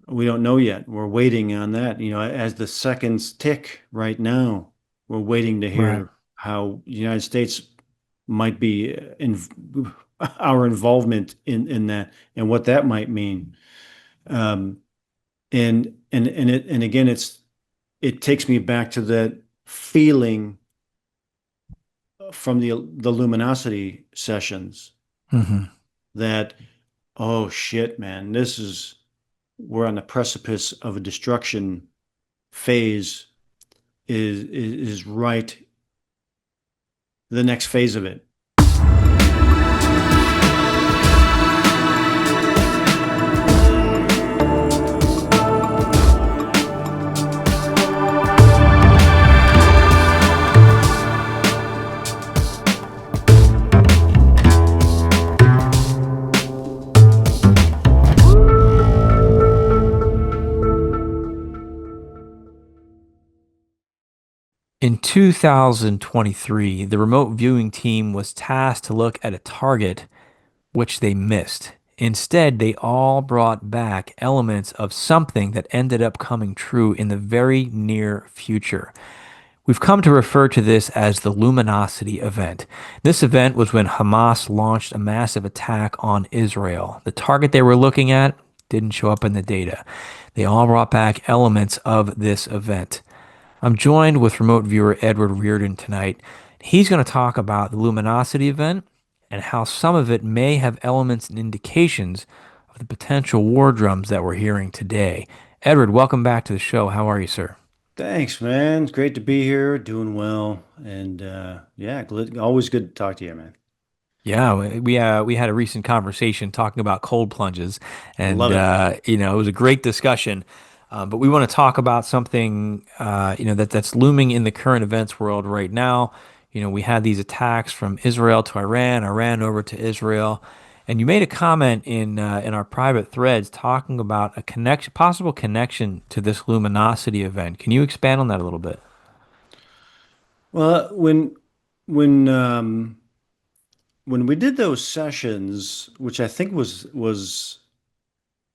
We don't know yet. We're waiting on that. As the seconds tick right now, we're waiting to Right. hear how the United States might be in our involvement in that and what that might mean. Um, and again, it takes me back to that feeling from the luminosity sessions Hmm. that, oh shit, man, we're on the precipice of a destruction phase is right the next phase of it. In 2023, the remote viewing team was tasked to look at a target which they missed. Instead, they all brought back elements of something that ended up coming true in the very near future. We've come to refer to this as the Luminosity Event. This event was when Hamas launched a massive attack on Israel. The target they were looking at didn't show up in the data. They all brought back elements of this event. I'm joined with remote viewer Edward Riordan tonight. He's going to talk about the Luminosity Event and how some of it may have elements and indications of the potential war drums that we're hearing today. Edward, welcome back to the show. How are you, sir? Thanks, man. It's great to be here, doing well, and yeah, always good to talk to you, man. Yeah, we had a recent conversation talking about cold plunges, and Love it. it was a great discussion. But we want to talk about something that's looming in the current events world right now. We had these attacks from Israel to Iran, Iran over to Israel, and you made a comment in our private threads talking about a connection, possible connection to this luminosity event. Can you expand on that a little bit? Well, when when we did those sessions, which I think was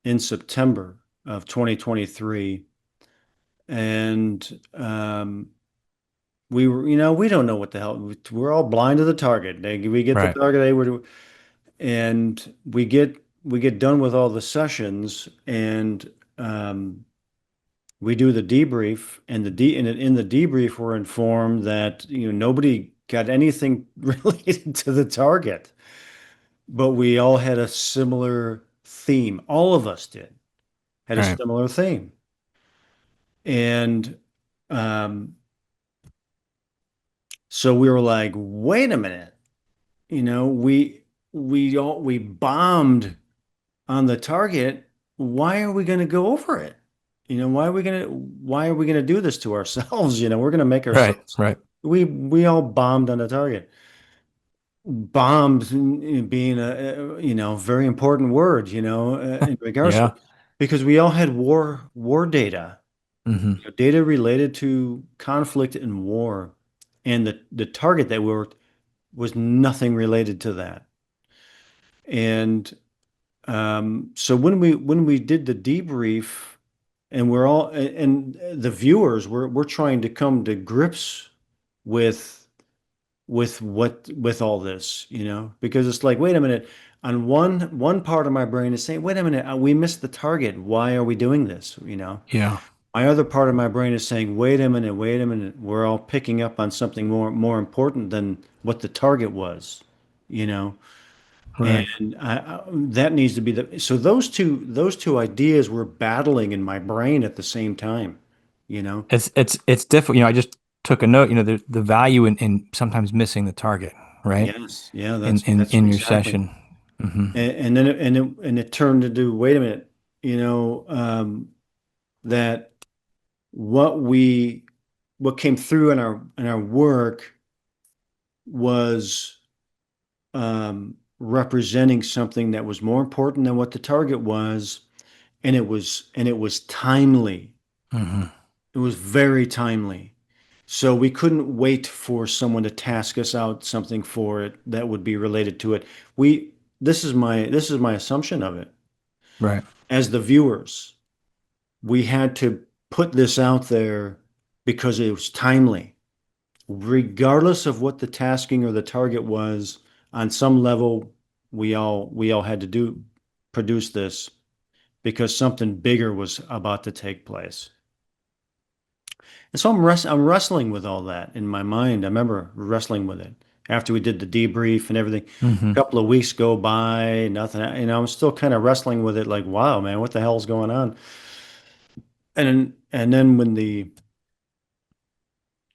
in September of 2023, and we don't know what the hell. We're all blind to the target. We get the Right. target, and we get done with all the sessions, and we do the debrief, and in the debrief, we're informed that nobody got anything related to the target, but we all had a similar theme. All of us had a Right. similar theme, and um, so we were like, wait a minute, we bombed on the target. Why are we going to go over it? Why are we going to do this to ourselves? We're going to make Right. ourselves. Right. We all bombed on the target. Bombs being a very important word, in regards to Yeah. it, because we all had war data, Hmm. data related to conflict and war, and the target that we were was nothing related to that. And so when we did the debrief, and the viewers we're trying to come to grips with with all this, because it's like, wait a minute, on one part of my brain is saying, wait a minute, we missed the target. Why are we doing this? Yeah. My other part of my brain is saying, wait a minute, we're all picking up on something more important than what the target was, you know. Right. And that needs to be so those two ideas were battling in my brain at the same time, you know? It's difficult. I just took a note. The value in sometimes missing the target, right? Yes, yeah, In that's in that's in your exactly. session. Hmm. And then it turned into, wait a minute, you know, um, that what we what came through in our work was representing something that was more important than what the target was, and it was timely. Hmm. It was very timely. So we couldn't wait for someone to task us out something for it that would be related to it. We this is my assumption of it Right. as the viewers. we had to put this out there because it was timely. Regardless of what the tasking or the target was, on some level, we all had to do produce this because something bigger was about to take place. And so I'm wrestling with all that in my mind. I remember wrestling with it after we did the debrief and everything. A Hmm. couple of weeks go by, nothing, I'm still kind of wrestling with it like, wow, man, what the hell's going on? And then when the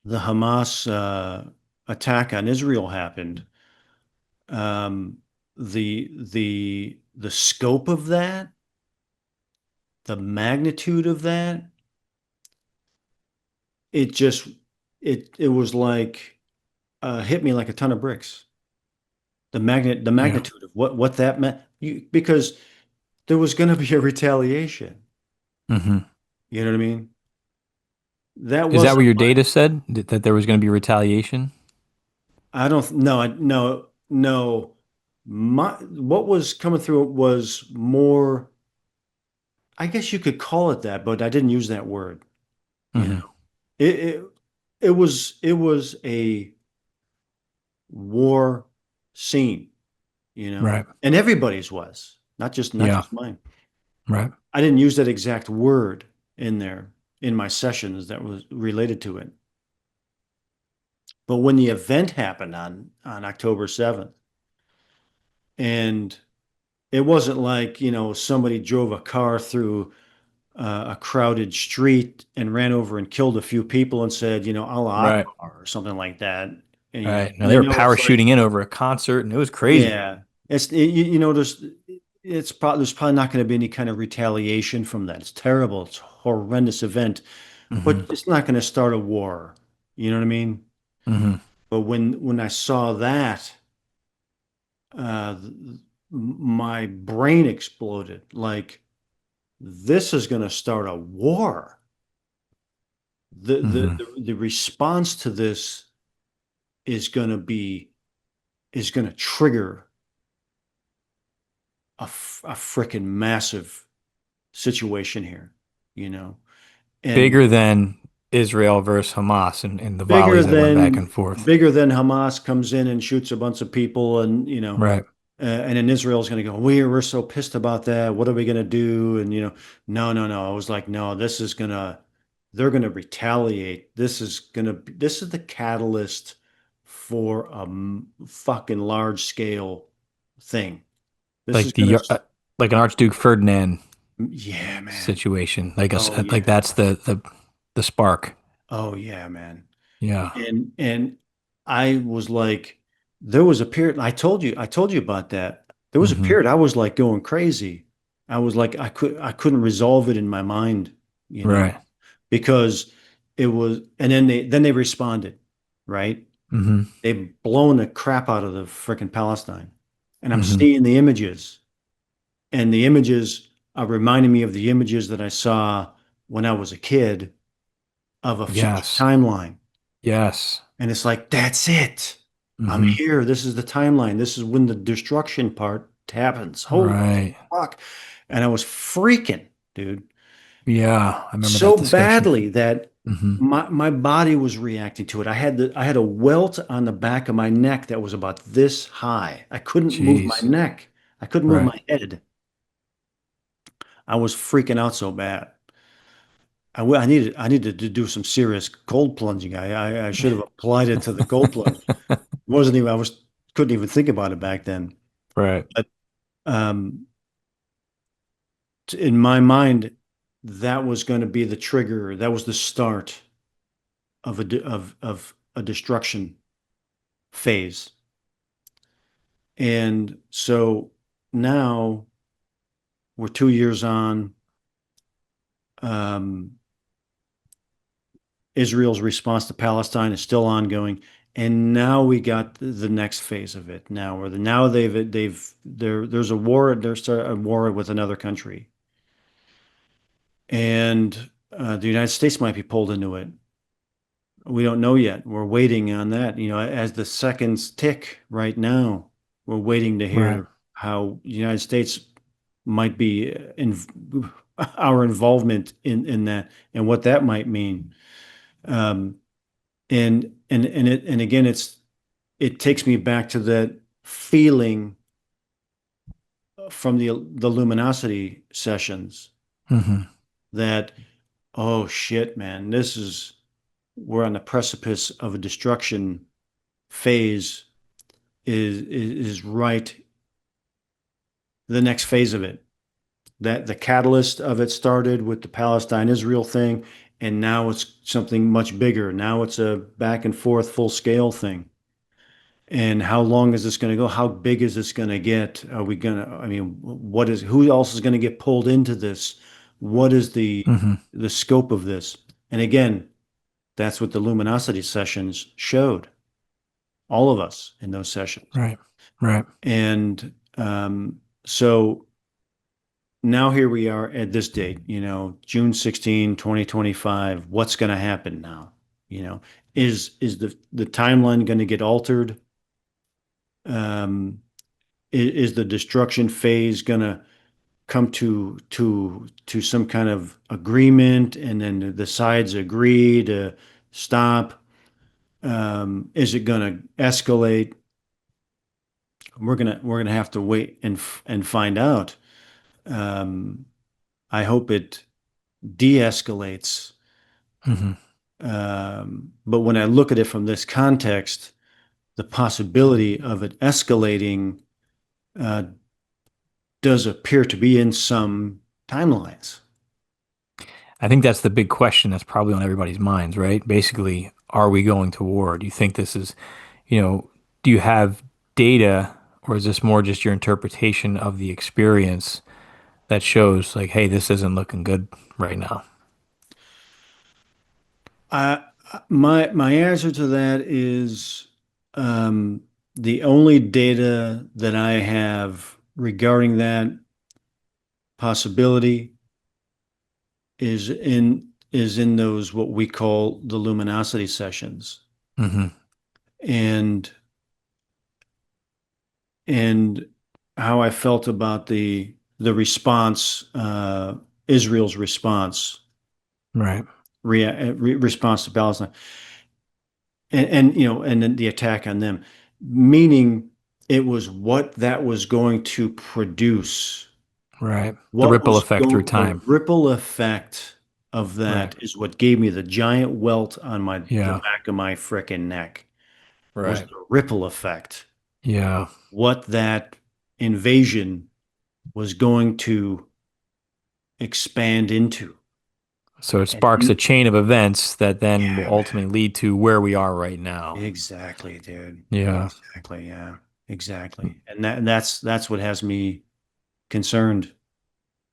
Hamas attack on Israel happened, um, the scope of that, the magnitude of that, it just it was like hit me like a ton of bricks. The Yeah. magnitude of what that meant, because there was going to be a retaliation. Hmm. You know what I mean? That Is that what wasn't your like data said that there was going to be retaliation? I don't no I no no my what was coming through was more. I guess you could call it that, but I didn't use that word. You Hmm. know, it it was a war scene. Right. And everybody's was not Yeah. just mine. Right. I didn't use that exact word in there in my sessions that was related to it. But when the event happened on October 7th, and it wasn't like, somebody drove a car through a crowded street and ran over and killed a few people and said, Allah Right. Akbar or something like that. And Right. No, they were it's like, parachuting in over a concert and it was crazy. yeah, there's probably not going to be any kind of retaliation from that. It's terrible. It's a horrendous event, but Hmm. it's not going to start a war. You know what I mean? Hmm. But when I saw that, uh, my brain exploded. Like, this is going to start a war. The, the Hmm. the the response to this is going to be is going to trigger a freaking massive situation here, you know, and Bigger than Israel versus Hamas and the bigger volleys that went back than and forth. bigger than Hamas comes in and shoots a bunch of people, and Right. and then Israel's going to go, we're so pissed about that. What are we going to do? And no, no, no. I was like, no, they're going to retaliate. This is the catalyst for a fucking large scale thing. This is Like going the to, like an Archduke Ferdinand yeah, man. situation. Like Oh like yeah. that's the spark. Oh yeah, man. Yeah. And I was like, there was a period, I told you about that. There was a Hmm. period I was like going crazy. I was like, I couldn't resolve it in my mind, you know, Right. because it was, and then they responded, right? Hmm. They've blown the crap out of the freaking Palestine. And I'm Hmm. seeing the images, and the images are reminding me of the images that I saw when I was a kid of a future Yes. timeline. Yes. And it's like, that's it. I'm Hmm. here. This is the timeline. This is when the destruction part happens. Holy Right. fuck. And I was freaking, dude, Yeah. I remember so that discussion. badly that Hmm. my body was reacting to it. I had a welt on the back of my neck that was about this high. I couldn't move my Jeez. neck. I couldn't move Right. my head. I was freaking out so bad. I needed to do some serious cold plunging. I should have applied it to the cold plunge. Wasn't even I was couldn't even think about it back then. Right. But um, in my mind, that was going to be the trigger. That was the start of a destruction phase. And so now we're 2 years on. Um, Israel's response to Palestine is still ongoing, and now we got the next phase of it. Now, where now there's a war. There's a war with another country, and the United States might be pulled into it. We don't know yet. We're waiting on that. As the seconds tick right now, we're waiting to Right. hear how the United States might be our involvement in that and what that might mean. Um, and again, it takes me back to that feeling from the luminosity sessions Hmm. that, oh shit, man, we're on the precipice of a destruction phase is right the next phase of it. That the catalyst of it started with the Palestine-Israel thing, and now it's something much bigger. Now it's a back and forth full scale thing. And how long is this going to go? How big is this going to get? Are we going to, I mean, who else is going to get pulled into this? What is Hmm. the scope of this? And again, that's what the luminosity sessions showed all of us in those sessions. Right. Right. And so now here we are at this date, June 16, 2025. What's going to happen now? Is the timeline going to get altered? Um, is the destruction phase going to come to some kind of agreement, and then the sides agree to stop? Is it going to escalate? We're gonna have to wait and find out. Um, I hope it de-escalates. Hmm. But when I look at it from this context, the possibility of it escalating uh, does appear to be in some timelines. I think that's the big question that's probably on everybody's minds, right? Basically, are we going to war? Do you think this is, you know, do you have data, or is this more just your interpretation of the experience that shows like, hey, this isn't looking good right now? I, my answer to that is um, the only data that I have regarding that possibility is in those what we call the luminosity sessions, Hmm. and and how I felt about the response, Israel's response, Right. response to Palestine, and then the attack on them, meaning it was what that was going to produce. Right. The What ripple was effect through going, the time. ripple effect of Right. that is what gave me the giant welt on the Yeah. back of my frickin' neck, was Right. the ripple effect Yeah. of what that invasion was going to expand into. So it And sparks a chain of events that then will yeah, man. ultimately lead to where we are right now. Exactly, dude. Yeah. Exactly, yeah. Exactly. And that's what has me concerned.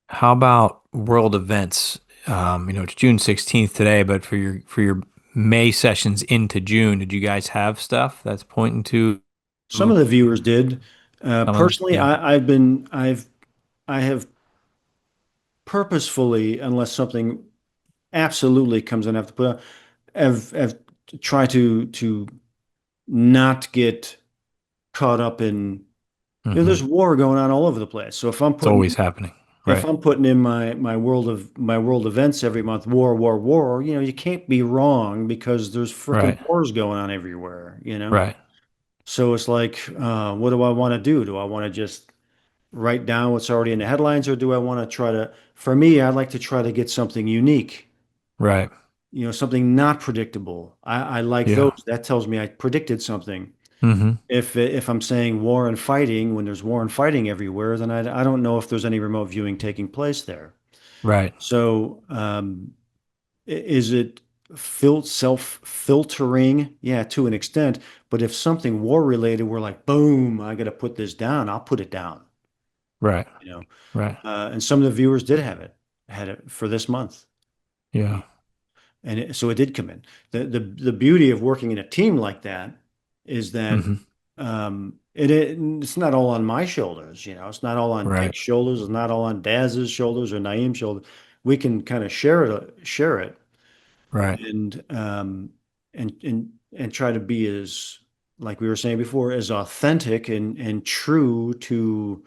How about world events? It's June 16th today, but for your May sessions into June, did you guys have stuff that's pointing to Some of the viewers did. some of them? Personally, Yeah. I have purposefully, unless something absolutely comes in, I have to put, have tried to not get caught up in, Hmm. there's war going on all over the place. So It's always happening. if Right. I'm putting in my world events every month, war, you can't be wrong because there's freaking Right. wars going on everywhere. Right. So it's like, what do I want to do? Do I want to just write down what's already in the headlines, or do I want to for me, I'd like to try to get something unique, Right. something not predictable. I like those. Yeah. That tells me I predicted something. Hmm. If I'm saying war and fighting, when there's war and fighting everywhere, then I don't know if there's any remote viewing taking place there. Right. So, is it self-filtering? Yeah, to an extent. But if something war related, we're like, boom, I got to put this down. I'll put it down. Right. You know, Right. and some of the viewers had it for this month, Yeah. and so it did come in. The beauty of working in a team like that is that Hmm. it's not all on my shoulders. It's not all on Right. Dick's shoulders. It's not all on Daz's shoulders or Naeem's shoulders. We can kind of share it, Right. and try to be, as like we were saying before, as authentic and true to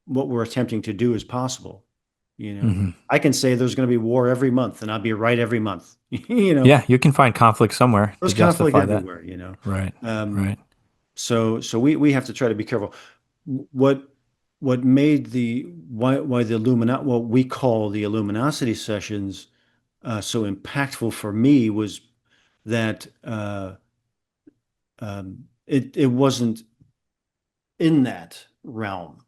what we're attempting to do as possible. you know. Hmm. I can say there's going to be war every month and I'll be right every month. You know, Yeah, you can find conflict somewhere to there's conflict justify that. everywhere, you know. Right. Um, Right. so we have to try to be careful. What what made the why the Illumina what we call the luminosity sessions so impactful for me was that it wasn't in that realm.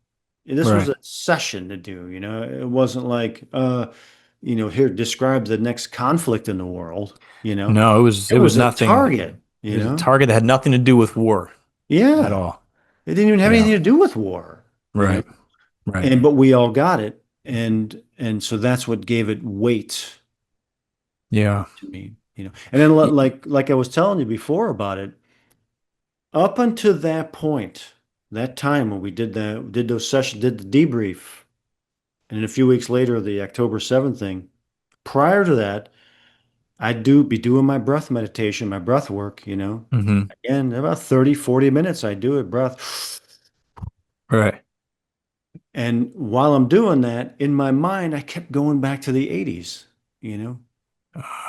This was Right. a session to do, you know. It wasn't like here, describe the next conflict in the world, you know. No, It it was was a nothing. target, It you was a know. target that had nothing to do with war at Yeah. all. It didn't even have Yeah. anything to do with war, you know. Right. Right. And but we all got it, and so that's what gave it weight Yeah. to me, you know. And then like I was telling you before about it, up until that point, that time when we did those sessions, did the debrief, and then a few weeks later, the October 7th thing. Prior to that, I'd be doing my breath meditation, my breath work, you know. Hmm. Again, about 30, 40 minutes, I do it, breath. Right. And while I'm doing that, in my mind, I kept going back to the 80s, you know.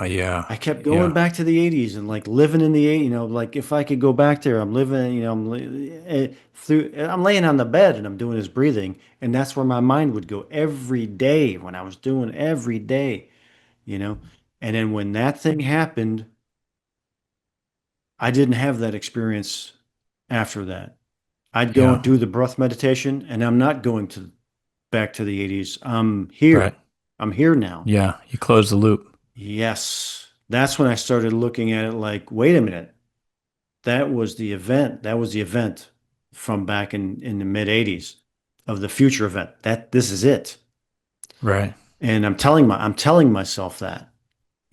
Yeah. I kept going Yeah. back to the 80s and like living in the 80s, you know, like if I could go back there, I'm living, you know, I'm laying on the bed and I'm doing this breathing. And that's where my mind would go every day when I was doing every day, you know. And then when that thing happened, I didn't have that experience after that. I'd go and Yeah. do the breath meditation and I'm not going to back to the 80s. I'm here. Right. I'm here now. Yeah. You close the loop. Yes. That's when I started looking at it like, wait a minute. That was the event. That was the event from back in the mid 80s of the future event. This is it. Right. And I'm telling myself that.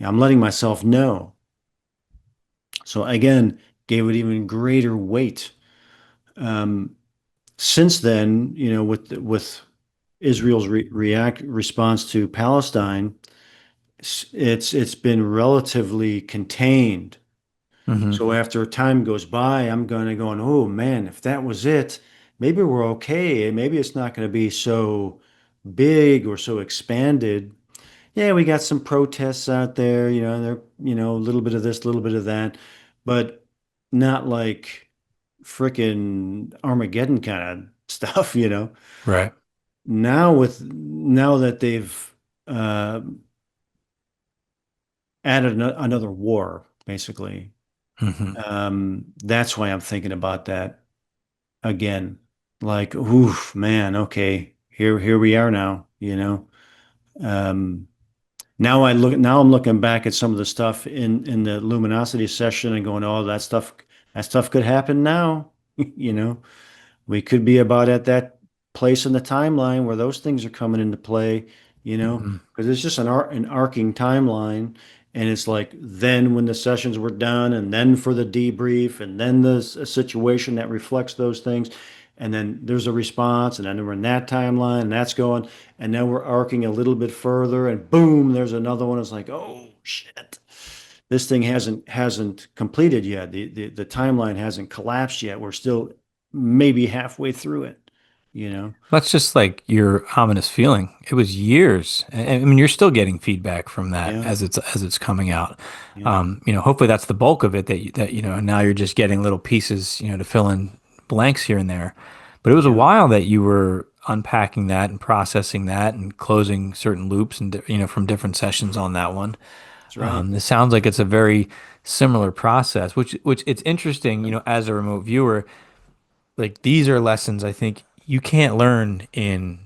I'm letting myself know. So again, gave it even greater weight. Um, since then, you know, with Israel's react response to Palestine, it's been relatively contained. Hmm. So after time goes by, I'm going to go, oh man, if that was it, maybe we're okay. Maybe it's not going to be so big or so expanded. Yeah, we got some protests out there, you know, and they're, you know, a little bit of this, a little bit of that, but not like frickin' Armageddon kind of stuff, you know. Right. Now that they've uh, added another war, basically, Hmm. that's why I'm thinking about that again. Like, oof, man, okay, here we are now, you know. Um, now I'm looking back at some of the stuff in the luminosity session and going, oh, that stuff could happen now, you know. We could be about at that place in the timeline where those things are coming into play, you know, Hmm. because it's just an arcing timeline. And it's like then when the sessions were done, and then for the debrief, and then there's a situation that reflects those things. And then there's a response, and then we're in that timeline, and that's going, and then we're arcing a little bit further, and boom, there's another one. It's like, oh shit, this thing hasn't completed yet. The timeline hasn't collapsed yet. We're still maybe halfway through it, you know? That's just like your ominous feeling. It was years. I mean, you're still getting feedback from that Yeah, as it's coming out. yeah, Hopefully that's the bulk of it and now you're just getting little pieces, to fill in blanks here and there. But it was a yeah. while that you were unpacking that and processing that and closing certain loops and from different sessions on that one. That's right. This sounds like it's a very similar process, which it's interesting, as a remote viewer, like these are lessons I think you can't learn in,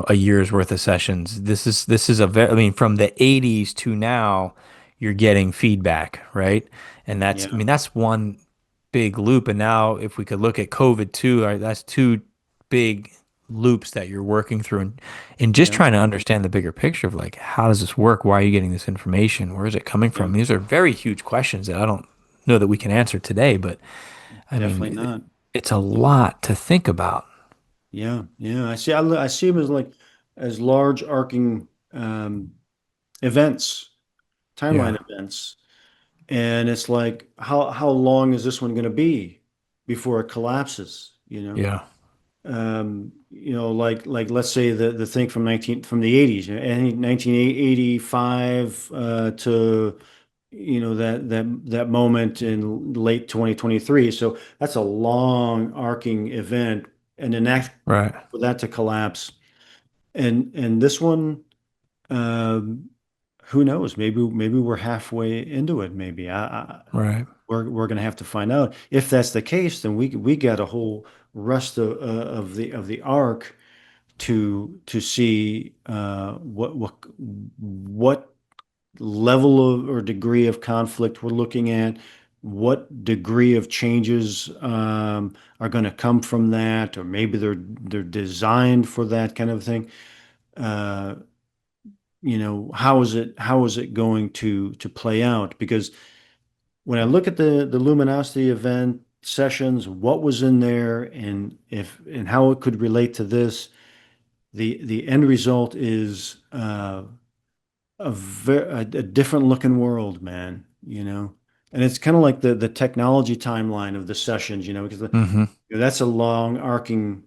a year's worth of sessions. This is a very, I mean, from the 80s to now, you're getting feedback, right? And that's, I Yeah, mean, that's one big loop. And now if we could look at COVID too, right, that's two big loops that you're working through and just yeah, trying to understand the bigger picture of like, how does this work? Why are you getting this information? Where is it coming yeah. from? These are very huge questions that I don't know that we can answer today, but I Definitely mean, not. it's a lot to think about. Yeah, yeah. I see them as like as large arcing events, timeline Yeah. events. And it's like, how long is this one going to be before it collapses, you know? Yeah. like let's say the thing from the 80s, I think 1985 to that moment in late 2023. So that's a long arcing event, and then that Right. for that to collapse, and this one, um, who knows? Maybe we're halfway into it. Maybe Right. we're gonna have to find out. If that's the case, then we got a whole rest of the arc to see what level of or degree of conflict we're looking at, what degree of changes are going to come from that, or maybe they're designed for that kind of thing. Uh, how is it going to play out? Because when I look at the Luminosity event sessions, what was in there, and how it could relate to this, the end result is a different looking world, man, And it's kind of like the technology timeline of the sessions, because Hmm. that's a long arcing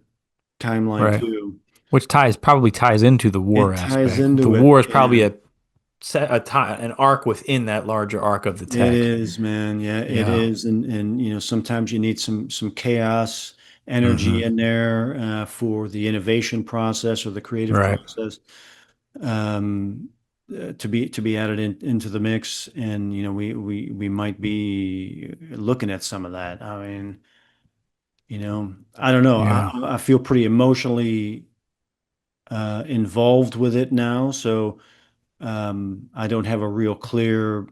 timeline Right. too. Which probably ties into the war It ties aspect. The into it. war is Yeah, probably an arc within that larger arc of the it tech. is, man. Yeah, it Yeah. is. And sometimes you need some chaos Hmm. energy in there for the innovation process or the creative Right. process. um, to be added into the mix, and we might be looking at some of that. I mean, I don't know. Yeah. I feel pretty emotionally involved with it now, so I don't have a real clear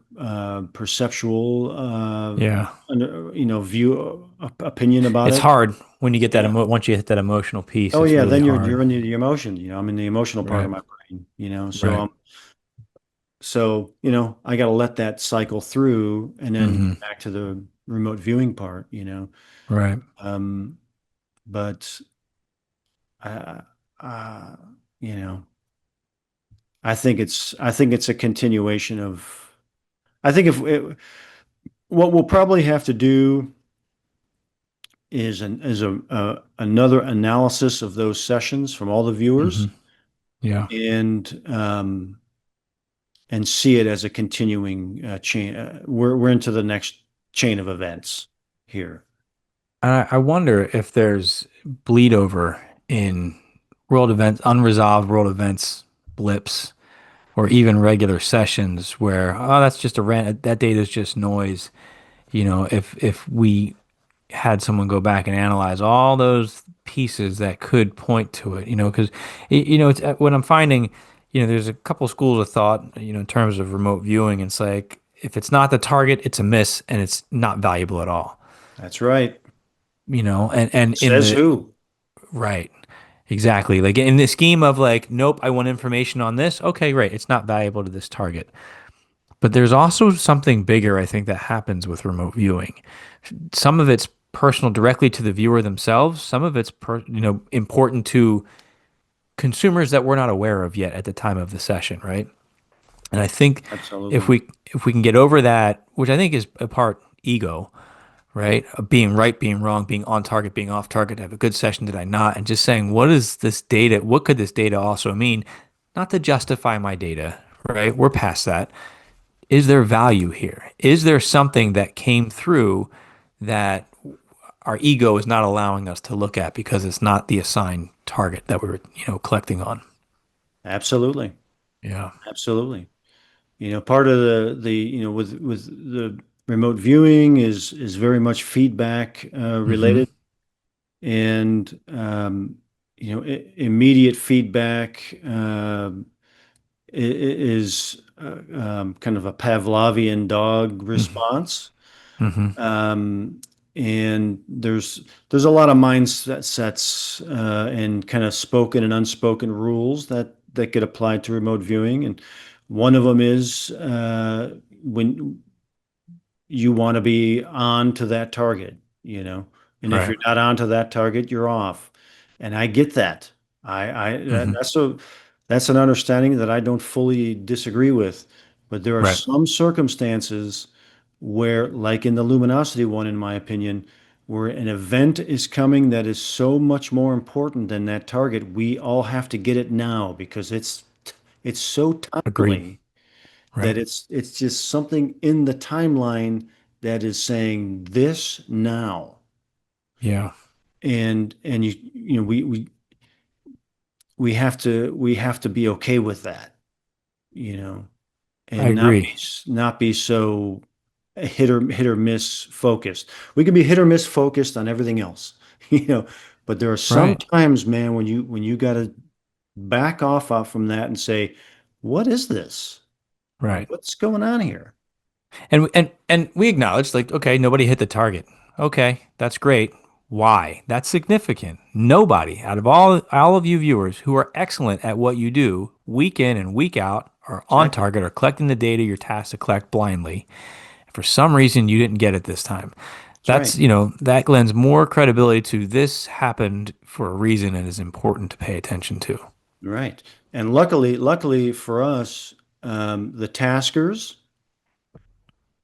perceptual Yeah. opinion about It's it. hard when you get that Yeah. once you hit that emotional piece, Oh it's yeah, really then you're hard. you're in the emotion. I'm in the emotional part of Right. my brain. So Right. I got to let that cycle through and then Hmm. get back to the remote viewing part, Right. Um, but uh, uh, you know, I think it's a continuation of, I think what we'll probably have to do is another analysis of those sessions from all the Hmm. viewers Yeah. and see it as a continuing chain. We're into the next chain of events here. I wonder if there's bleed over in world events, unresolved world events, blips, or even regular sessions where, oh, that's just that data is just noise. If we had someone go back and analyze all those pieces that could point to it, because it's what I'm finding, there's a couple schools of thought, in terms of remote viewing. It's like if it's not the target, it's a miss and it's not valuable at all. That's right. And in Says the who? right, exactly. Like in the scheme of like, nope, I want information on this. Okay, great. It's not valuable to this target. But there's also something bigger, I think, that happens with remote viewing. Some of it's personal directly to the viewer themselves. Some of it's important to consumers that we're not aware of yet at the time of the session, right? And I think if Absolutely. we can get over that, which I think is a part ego, right? Of being right, being wrong, being on target, being off target, have a good session, did I not? And just saying, what is this data? What could this data also mean? Not to justify my data, right? We're past that. Is there value here? Is there something that came through that our ego is not allowing us to look at because it's not the assigned target that we were, collecting on? Absolutely. Yeah. Absolutely. Part of the with the remote viewing is very much feedback Hmm. related, and immediate feedback is kind of a Pavlovian dog Hmm. response. Hmm. Um, and there's a lot of mindset sets and kind of spoken and unspoken rules that get applied to remote viewing. And one of them is when you want to be on to that target. And if Right. you're not on to that target, you're off. And I get that. Hmm. That's an understanding that I don't fully disagree with. But there are Right. some circumstances where, like in the luminosity one, in my opinion, where an event is coming that is so much more important than that target. We all have to get it now because it's so Agreed. timely that Right. it's just something in the timeline that is saying this now. Yeah. And we have to be okay with that, you know, I and agree. not be so hit or miss focused. We can be hit or miss focused on everything else, you know, but there are some Right. times, man, when you got to back off from that and say, what is this? Right. What's going on here? And we acknowledge like, okay, nobody hit the target. Okay, that's great. Why? That's significant. Nobody out of all of you viewers who are excellent at what you do, week in and week out, are on Exactly. target, are collecting the data you're tasked to collect blindly. For some reason, you didn't get it this time. That's right. That's, that lends more credibility to this happened for a reason and is important to pay attention to. Right. And luckily for us, the taskers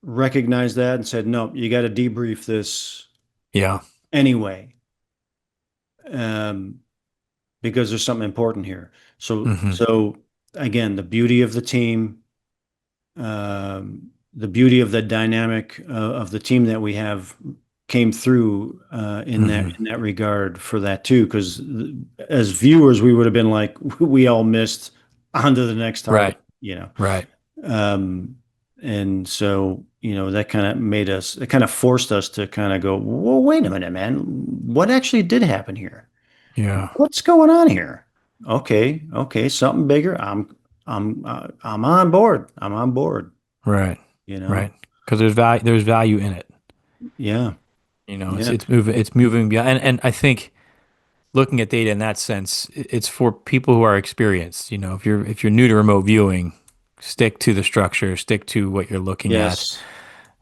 recognized that and said, no, you got to debrief this Yeah. anyway, um, because there's something important here. Hmm. So again, the beauty of the dynamic of the team that we have came through Hmm. in that regard for that too. Because as viewers, we would have been like, we all missed on to the next target, Right. you know. Right. Um, and so, that kind of it kind of forced us to kind of go, well, wait a minute, man, what actually did happen here? Yeah. What's going on here? Okay, something bigger. I'm on board. I'm on board, Right. you know? Right. Because there's value in it. Yeah, It's yeah, it's moving beyond, and I think looking at data in that sense, it's for people who are experienced. If you're new to remote viewing, stick to the structure, stick to what you're looking at. yes,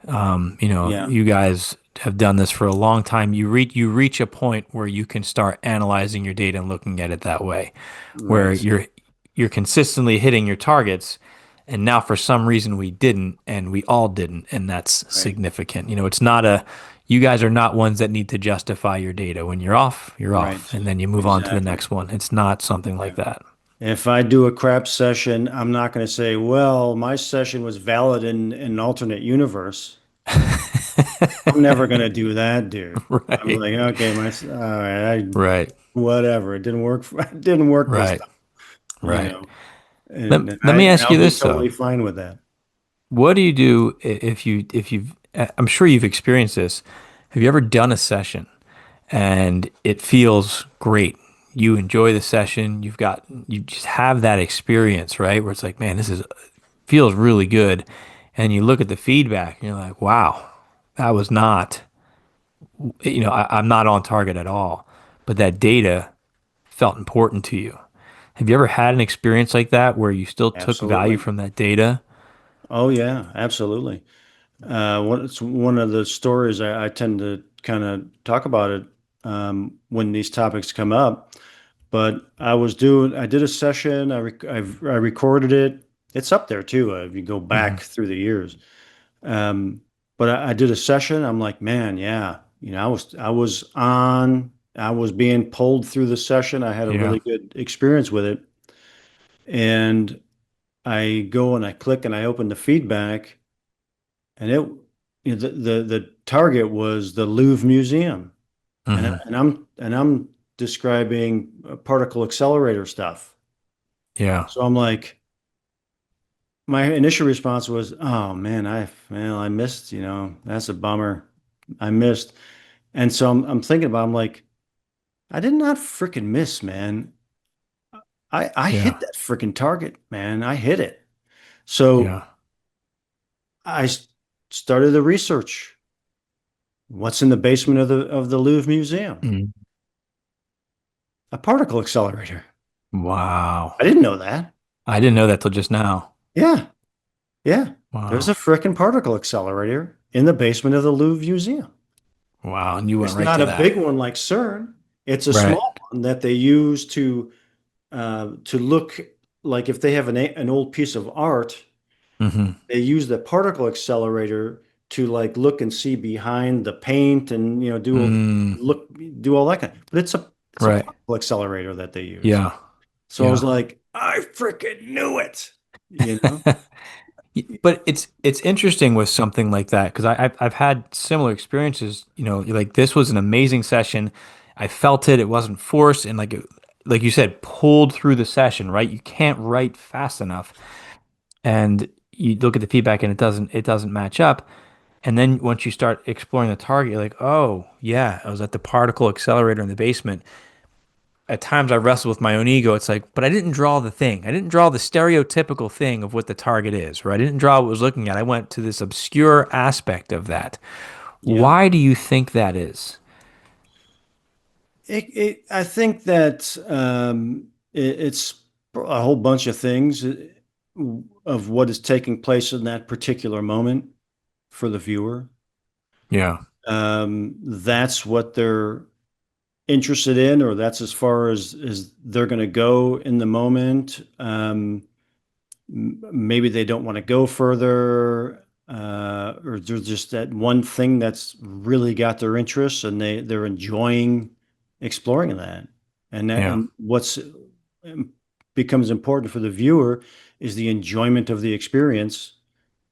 yeah, You guys have done this for a long time. You reach a point where you can start analyzing your data and looking at it that way, where right, you're consistently hitting your targets. And now for some reason we didn't, and we all didn't, and that's right, significant. It's not you guys are not ones that need to justify your data. When you're off, you're right, off, and then you move on to the exactly. next one. It's not something Yeah. like that. If I do a crap session, I'm not going to say, well, my session was valid in an alternate universe. I'm never going to do that, dude. I'm Right. like, okay, all right, Right. whatever. It didn't work. It didn't work this Right. time, you Right. know. Let, And let me ask I'll you be this though. totally fine with that. What do you do if you've I'm sure you've experienced this. Have you ever done a session and it feels great? You enjoy the session, you just have that experience, right? Where it's like, man, this is feels really good. And you look at the feedback and you're like, wow, that was not, I'm not on target at all. But that data felt important to you. Have you ever had an experience like that where you still took value Absolutely. from that data? Oh yeah, absolutely. It's one of the stories I tend to kind of talk about it when these topics come up. But I did a session. I recorded it. It's up there too. If you go Hmm. back through the years. Um, but I did a session. I'm like, man, yeah. I was being pulled through the session. I had a Yeah. really good experience with it. And I go and I click and I open the feedback, and the target was the Louvre Museum, Hmm. and I'm describing particle accelerator stuff. Yeah. So I'm like, my initial response was, "Oh man, I missed. That's a bummer. I missed." And so I'm thinking about, I'm like, I did not freaking miss, man. I Yeah. hit that freaking target, man. I hit it. So Yeah. I started the research. What's in the basement of the Louvre Museum? Mm. A particle accelerator. Wow. I didn't know that. I didn't know that till just now. Yeah, yeah. There's a Wow. frickin' particle accelerator in the basement of the Louvre Museum. Wow. And you went It's right not to a that. big one like CERN. It's a Right. small one that they use to look like if they have an old piece of art, Hmm. they use the particle accelerator to like look and see behind the paint and Mm, do all that kind. But it's a right. particle accelerator that they use. Yeah. So I was Yeah. like, I freaking knew it, you know? But it's interesting with something like that because I've had similar experiences. Like this was an amazing session. I felt it. It wasn't forced, and like you said, pulled through the session. Right? You can't write fast enough, and you look at the feedback, and it doesn't match up. And then once you start exploring the target, you're like, oh yeah, I was at the particle accelerator in the basement. At times I wrestle with my own ego. It's like, but I didn't draw the thing. I didn't draw the stereotypical thing of what the target is, right? I didn't draw what I was looking at. I went to this obscure aspect of that. Yeah. Why do you think that is? I think that it's a whole bunch of things of what is taking place in that particular moment for the viewer. Yeah, That's what they're interested in, or that's as far as they're going to go in the moment. Maybe they don't want to go further, or there's just that one thing that's really got their interest, and they're enjoying exploring that. yeah, And what's becomes important for the viewer is the enjoyment of the experience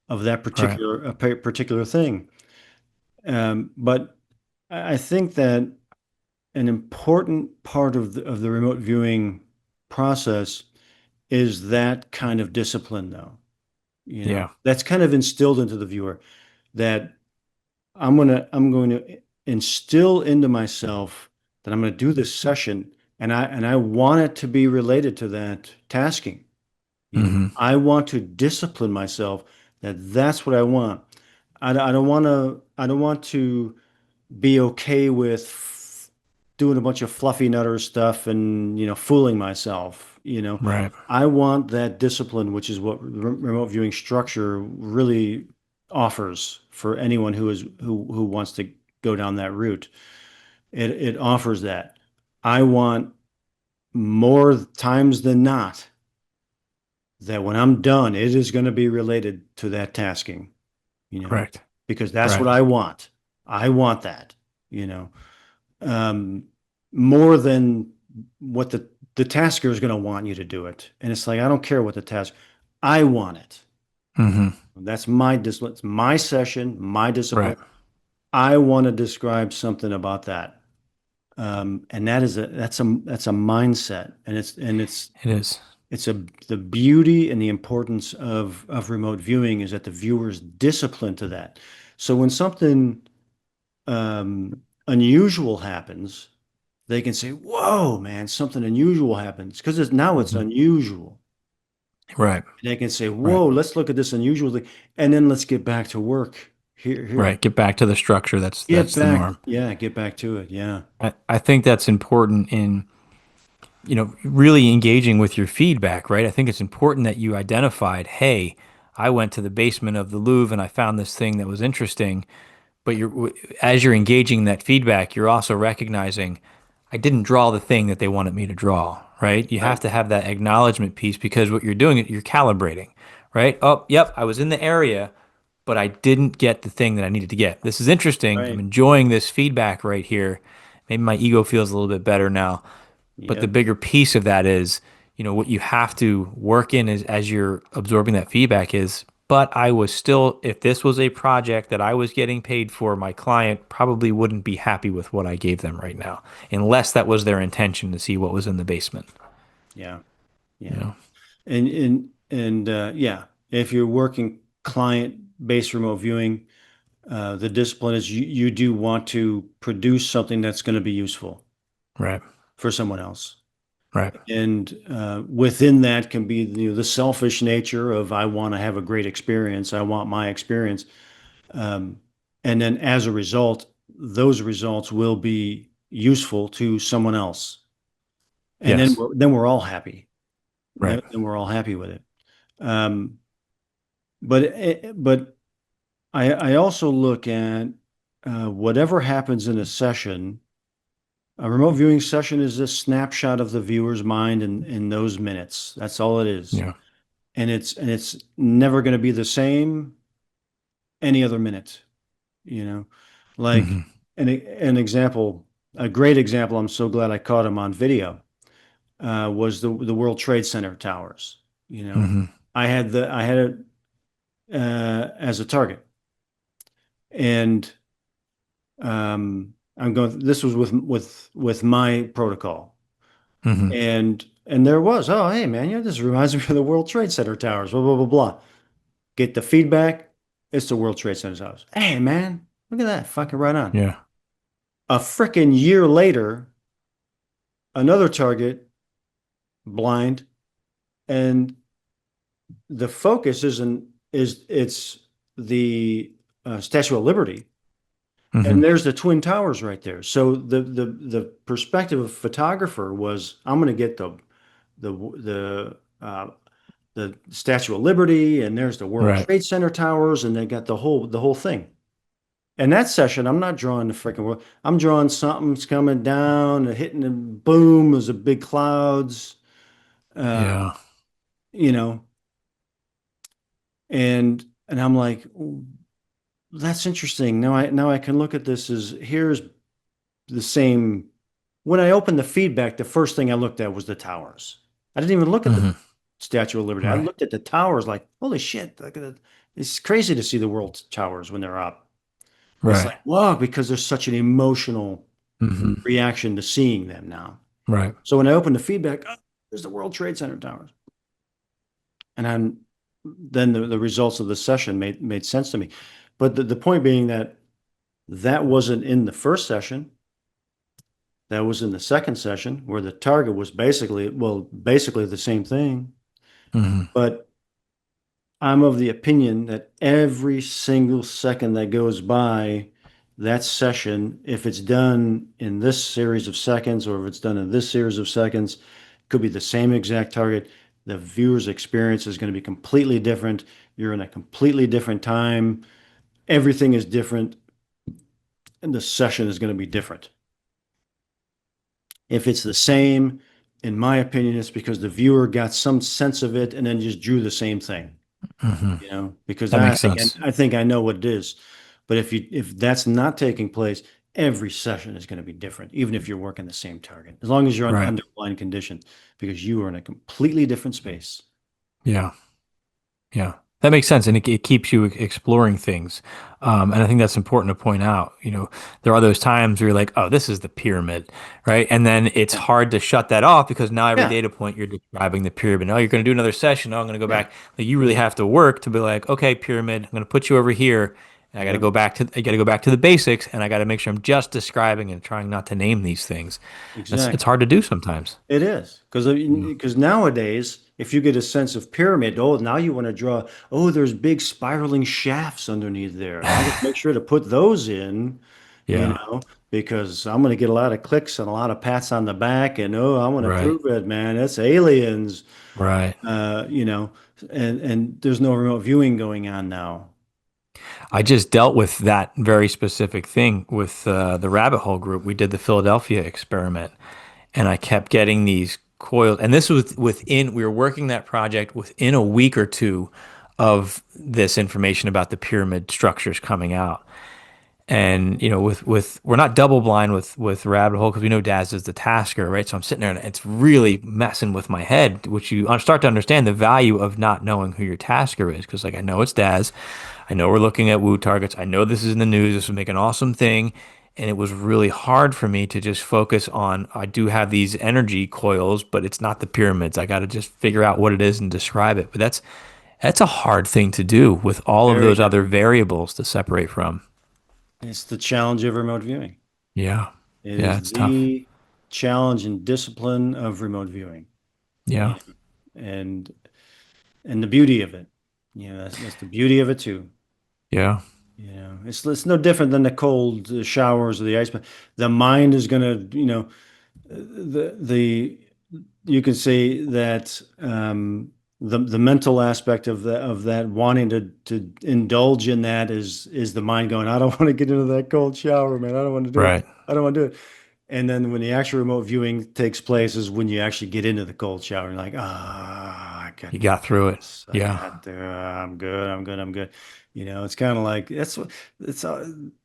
of that right. particular thing. But I think that an important part of the remote viewing process is that kind of discipline, though. Yeah. That's kind of instilled into the viewer that I'm going to instill into myself that I'm going to do this session, and I want it to be related to that tasking. Hmm. I want to discipline myself that that's what I want. I don't want to be okay with doing a bunch of fluffy nutter stuff and fooling myself. Right. I want that discipline, which is what remote viewing structure really offers for anyone who wants to go down that route. It offers that. I want more times than not that when I'm done, it is going to be related to that tasking, you know, Correct. because that's Right. what I want. I want that, you know. um, more than what the tasker is going to want you to do it. And it's like, I don't care what the task, I want it. Hmm. That's my discipline. It's my session, my discipline. Right. I want to describe something about that. And that's a mindset. And It is. it's the beauty and the importance of remote viewing is that the viewer's disciplined to that. So when something unusual happens, they can say, "Whoa, man, something unusual happens," because now it's Hmm. unusual. Right. And they can say, Right. "Whoa, let's look at this unusual thing, and then let's get back to work." Here, Right. Get back to the structure. That's the norm. get back to it. Yeah, I think that's important in really engaging with your feedback, right? I think it's important that you identified, hey, I went to the basement of the Louvre and I found this thing that was interesting. But as you're engaging that feedback, you're also recognizing I didn't draw the thing that they wanted me to draw, right? You have right, to have that acknowledgement piece because what you're doing, you're calibrating, right? Oh, yep, I was in the area, but I didn't get the thing that I needed to get. This is interesting. I'm right. enjoying this feedback right here. Maybe my ego feels a little bit better now. But the Yep, bigger piece of that is, what you have to work in is as you're absorbing that feedback is, but I was still, if this was a project that I was getting paid for, my client probably wouldn't be happy with what I gave them right now, unless that was their intention to see what was in the basement. yeah, You yeah. know, And yeah, if you're working client-based remote viewing, the discipline is you do want to produce something that's going to be useful right, for someone else. right, And within that can be the selfish nature of I want to have a great experience. I want my experience. Um, and then as a result, those results will be useful to someone else. And then yes, we're all happy. right, Then we're all happy with it. Um, but I also look at whatever happens in a session. A remote viewing session is a snapshot of the viewer's mind in those minutes. That's all it is. yeah, And it's never going to be the same any other minute. you know, like Hmm. an example, a great example. I'm so glad I caught him on video. Was the World Trade Center towers. You know, Hmm. I had it as a target, and I'm going. This was with my protocol, Hmm. and there was, oh hey man, yeah, this reminds me of the World Trade Center towers. Blah blah blah blah. Get the feedback. It's the World Trade Center towers. Hey man, look at that, fucking right on. Yeah. A freaking year later, another target, blind, and the focus isn't is it's the Statue of Liberty, Hmm. and there's the Twin Towers right there. So the perspective of photographer was, I'm going to get the the uh, the Statue of Liberty, and there's the World Right. Trade Center towers, and they got the whole thing. And that session, I'm not drawing the freaking world. I'm drawing something's coming down, hitting and boom, there's a big clouds, uh, Yeah. you know, and I'm like, that's interesting. Now I can look at this as here's the same. When I opened the feedback, the first thing I looked at was the towers. I didn't even look at the Hmm. Statue of Liberty. I Right. looked at the towers like, holy shit, look at it. It's crazy to see the world towers when they're up. It's Right. like, whoa, because there's such an emotional Hmm. reaction to seeing them now. Right. So when I opened the feedback, oh, there's the World Trade Center towers. And then the results of the session made sense to me. But the point being that that wasn't in the first session. That was in the second session where the target was basically the same thing. Hmm. But I'm of the opinion that every single second that goes by that session, if it's done in this series of seconds or if it's done in this series of seconds, could be the same exact target. The viewer's experience is going to be completely different. You're in a completely different time. Everything is different, and the session is going to be different. If it's the same, in my opinion, it's because the viewer got some sense of it and then just drew the same thing, Hmm. because That I makes think sense. I think I know what it is. But if that's not taking place, every session is going to be different, even if you're working the same target, as long as you're Right. under blind conditions, because you are in a completely different space. Yeah. Yeah, that makes sense, and it keeps you exploring things. And I think that's important to point out. There are those times where you're like, "Oh, this is the pyramid," right? And then it's Yeah, hard to shut that off because now every yeah, data point you're describing the pyramid. Oh, you're going to do another session. Oh, I'm going to go yeah, back. Like, you really have to work to be like, "Okay, pyramid, I'm going to put you over here. And yeah, I got to go back to the basics, and I got to make sure I'm just describing and trying not to name these things." It's exactly. hard to do sometimes. It is Mm. because nowadays, if you get a sense of pyramid, oh, now you want to draw, oh, there's big spiraling shafts underneath there. I got to make sure to put those in, Yeah. because I'm going to get a lot of clicks and a lot of pats on the back, and oh, I want to Right. prove it, man. It's aliens, Right. uh, you know, and there's no remote viewing going on now. I just dealt with that very specific thing with the rabbit hole group. We did the Philadelphia experiment, and I kept getting these coils. And this was we were working that project within a week or two of this information about the pyramid structures coming out. And with we're not double blind with rabbit hole because we know Daz is the tasker, right? So I'm sitting there and it's really messing with my head, which you start to understand the value of not knowing who your tasker is. Because like I know it's Daz, I know we're looking at woo targets, I know this is in the news, this would make an awesome thing, and it was really hard for me to just focus on. I do have these energy coils, but it's not the pyramids. I got to just figure out what it is and describe it. But that's a hard thing to do with all of Very those other difficult. variables to separate from. It's the challenge of remote viewing. Yeah. It Yeah, is it's tough. the challenge and discipline of remote viewing. Yeah. You and the beauty of it. That's the beauty of it too. Yeah. It's no different than the cold showers or the ice bath. The mind is gonna, the you can say that the mental aspect of that wanting to indulge in that is the mind going, I don't want to get into that cold shower, man. I don't want to do it. Right. I don't want to do it. And then when the actual remote viewing takes place is when you actually get into the cold shower and you're like, ah, I got You got through it. this. I Yeah. got there. I'm good. I'm good. I'm good. It's kind of like it's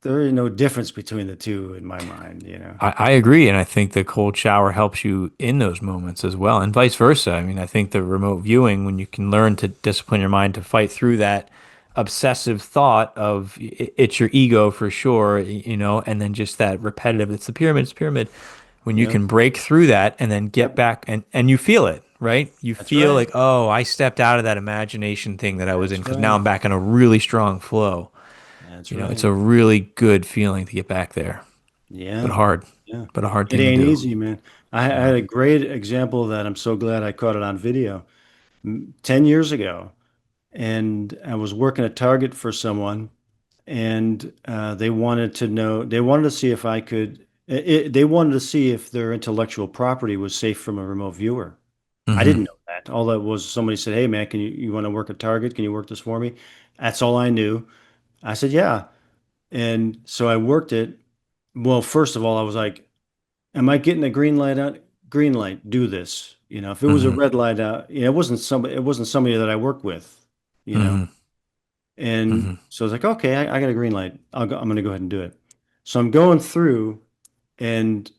there is no difference between the two in my mind, I agree. And I think the cold shower helps you in those moments as well, and vice versa. I mean, I think the remote viewing, when you can learn to discipline your mind to fight through that obsessive thought of it's your ego for sure, and then just that repetitive, it's the pyramid. When you Yep. can break through that and then get Yep. back and you feel it, right? You That's feel right. like, oh, I stepped out of that imagination thing that I was in That's because now right. I'm back in a really strong flow. That's It's right. a really good feeling to get back there, but Yeah. hard, Yeah. but a hard It thing to ain't do. easy, man. I Yeah. had a great example of that. I'm so glad I caught it on video. 10 years ago, and I was working a target for someone, and they wanted to see if I could, they wanted to see if their intellectual property was safe from a remote viewer. I Hmm. didn't know that. All that was somebody said, "Hey, man, you want to work a target? Can you work this for me?" That's all I knew. I said, "Yeah." And so I worked it. Well, first of all, I was like, am I getting a green light out? Green light, do this. If it was a Hmm. red light out, it wasn't somebody that I work with, you know. Hmm. And Hmm. so I was like, okay, I got a green light. I'm going to go ahead and do it. So I'm going through, and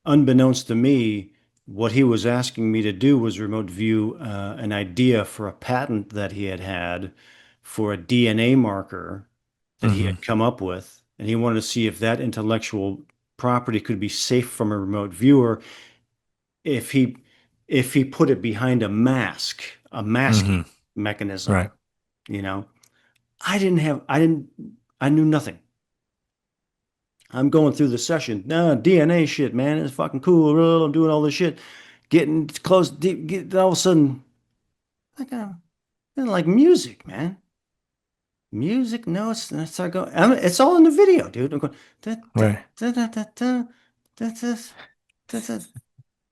unbeknownst to me, what he was asking me to do was remote view an idea for a patent that he had for a DNA marker that he Hmm. had come up with. And he wanted to see if that intellectual property could be safe from a remote viewer if he put it behind a mask, a Hmm. masking mechanism, Right. you know. I knew nothing. I'm going through the session. No, DNA shit, man. It's fucking cool. I'm doing all this shit. Getting close, all of a sudden, like, like music, man. Music notes. And I start going, it's all in the video, dude. I'm going, da, da, Right. da, da, da, da, da, da, da, da.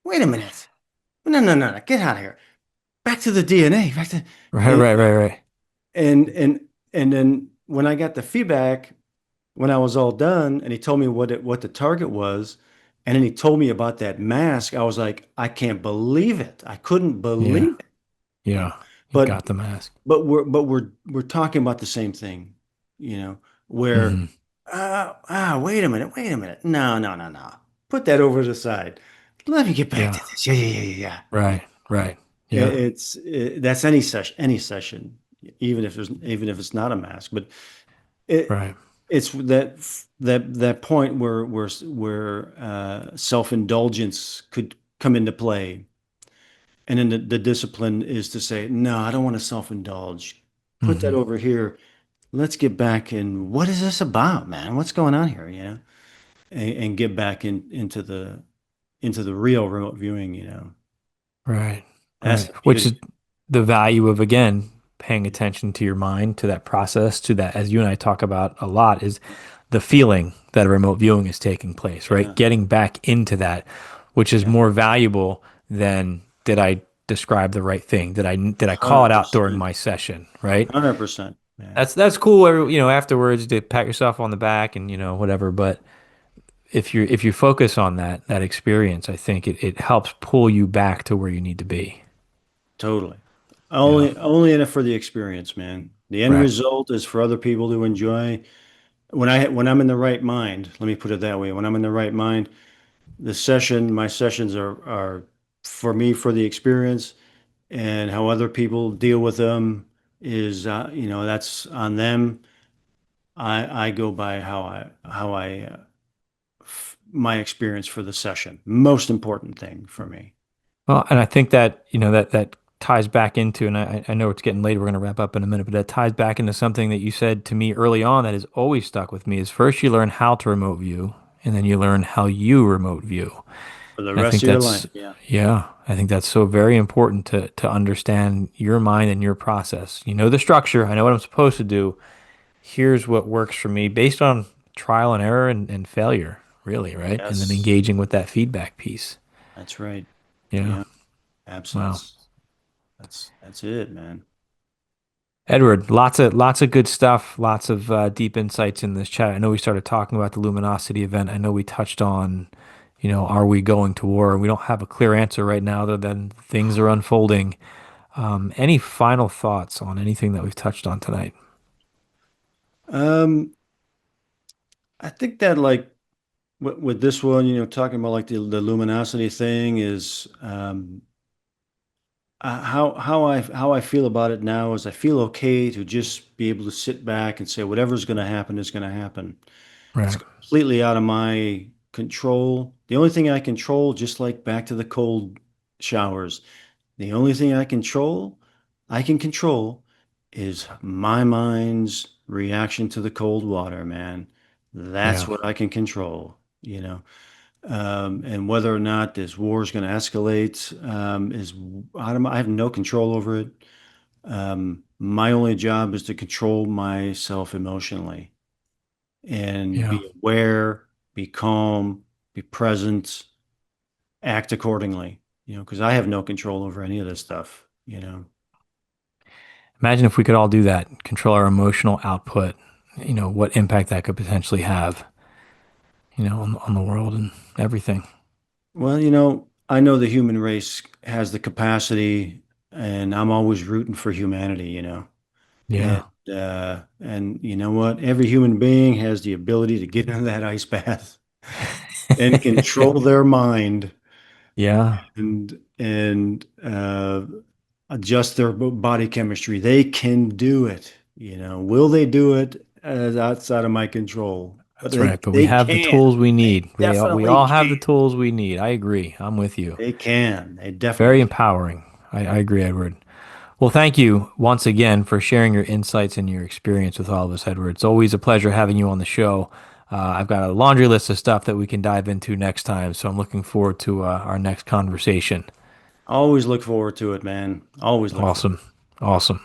Wait a minute. No, no, no, no. Get out of here. Back to the DNA. Back to, Right. and, Right. Right. Right. and, and, and then when I got the feedback, when I was all done and he told me what the target was, and then he told me about that mask, I was like, I can't believe it. I couldn't Yeah. believe it, you know. Yeah. You But got the mask. we're talking about the same thing, where Hmm. wait a minute. No, no, no, no. Put that over to the side. Let me get back Yeah. to this. Yeah, yeah, yeah, yeah, yeah. Right. Right. Yeah. That's any session, even if it's not a mask, but it Right. it's that point where self-indulgence could come into play. And then the discipline is to say, no, I don't want to self-indulge. Put that Hmm. over here. Let's get back in. What is this about, man? What's going on here? And get back into the real remote viewing. Right, That's right. the Which is beauty. the value of, again, paying attention to your mind, to that process, to that, as you and I talk about a lot, is the feeling that a remote viewing is taking place, right? Yeah, Getting back into that, which is yeah, more valuable than did I describe the right thing? Did I call it out during 100%, my session, right? 100%, man. That's cool, afterwards to pat yourself on the back and whatever, but if you focus on that experience, I think it helps pull you back to where you need to be. Totally. Yeah. Only in it for the experience, man. The end Right. result is for other people to enjoy. When I'm in the right mind, let me put it that way. When I'm in the right mind, my sessions are for me for the experience, and how other people deal with them is that's on them. I go by my experience for the session. Most important thing for me. Well, and I think that, that ties back into, and I know it's getting late, we're going to wrap up in a minute, but that ties back into something that you said to me early on that has always stuck with me is first you learn how to remote view, and then you learn how you remote view. For the And I rest think of your that's, life. Yeah. yeah, I think that's so very important to understand your mind and your process. You know the structure. I know what I'm supposed to do. Here's what works for me based on trial and error and failure, really, right? And then Yes, engaging with that feedback piece. that's right. Yeah. Yeah, absolutely. Wow. That's it, man. Edward, lots of good stuff, lots of deep insights in this chat. I know we started talking about the Luminosity event. I know we touched on Are we going to war? We don't have a clear answer right now, other than things are unfolding. Any final thoughts on anything that we've touched on tonight? Um, I think that like with this one, talking about like the luminosity thing is how I feel about it now is I feel okay to just be able to sit back and say whatever's going to happen is going to happen. It's Right. completely out of my control. The only thing I control, just like back to the cold showers, the only thing I can control is my mind's reaction to the cold water, man. That's Yeah. what I can control. And whether or not this war is going to escalate is I have no control over it. My only job is to control myself emotionally and Yeah. be aware, be calm, be present, act accordingly, because I have no control over any of this stuff. Imagine if we could all do that, control our emotional output, what impact that could potentially have, on the world and everything. Well, I know the human race has the capacity, and I'm always rooting for humanity. And Yeah. and you know what? Every human being has the ability to get into that ice bath and control their mind Yeah. and adjust their body chemistry. They can do it. Will they do it as outside of my control? But That's they right. But we they have the can. tools we They need. We definitely all have the can. tools we need. I agree. I'm with you. They can. They Very definitely can. empowering. I agree, Edward. Well, thank you once again for sharing your insights and your experience with all of us, Edward. It's always a pleasure having you on the show. I've got a laundry list of stuff that we can dive into next time, so I'm looking forward to our next conversation. Always look forward to it, man. Always look forward. Awesome. Awesome.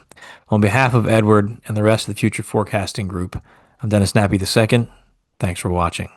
On behalf of Edward and the rest of the Future Forecasting Group, I'm Dennis Nappy II. Thanks for watching.